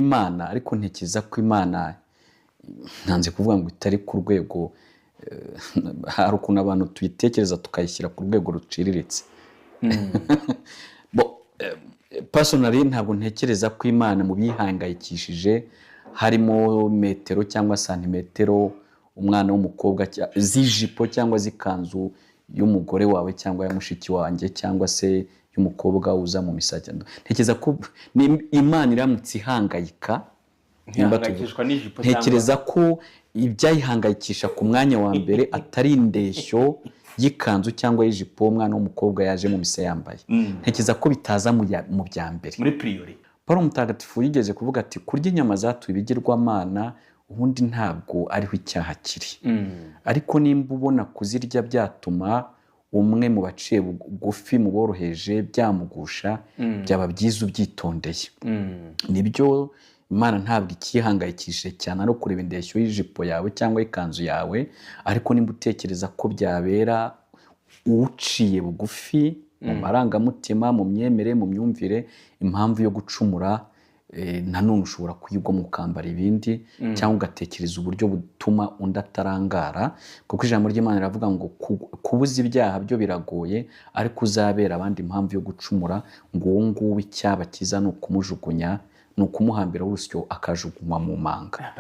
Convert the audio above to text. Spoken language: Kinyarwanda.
Imana ariko ntekereza ko Imana ntanze kuvuga ngo itari ku rwego hari ukuntu abantu tuyitekereza tukayishyira ku rwego ruciriritse. Personally ntabwo ntekereza ko Imana mu bihangayikishije harimo metero cyangwa santimetero umwana w'umukobwa z'ijipo cyangwa z'ikanzu y'umugore wawe cyangwa ya mushiki wanjye cyangwa se y'umukobwa uza mu misajya. Ntekereza ko Imana iramutse ihangayika ntekereza ko ibyayihangayikisha ku mwanya wa mbere atari indeshyo y'ikanzu cyangwa y'ijipo umwana w'umukobwa yaje mu mise yambaye. Ntekereza ko bitaza mu bya mbere muri priori. Paulo Mutagatifu yigeze kuvuga ati kurya inyama zatuye ibigirwamana ubundi ntabwo ariho icyaha kiri, ariko nimba ubona kuzirya byatuma umwe mu baciye bugufi mu boroheje byamugusha byaba byiza ubyitondeye. Nibyo Imana ntabwo ikihangayikishije cyane no kureba indeshyo y'ijipo yawe cyangwa ikanzu yawe, ariko nimba utekereza ko byabera uciye bugufi mu marangamutima, mu myemere, mu myumvire impamvu yo gucumura, nanone ushobora kuyigwa mu kambara ibindi cyangwa ugatekereza uburyo butuma undi atarangara, kuko ijambo ry'Imana riravuga ngo kubuza ibyaha byo biragoye, ariko uzabera abandi impamvu yo gucumura ngo uwo nguwo icyaba cyiza ni ukumujugunya, ni ukumuhambira urusyo akajugunywa mu manga.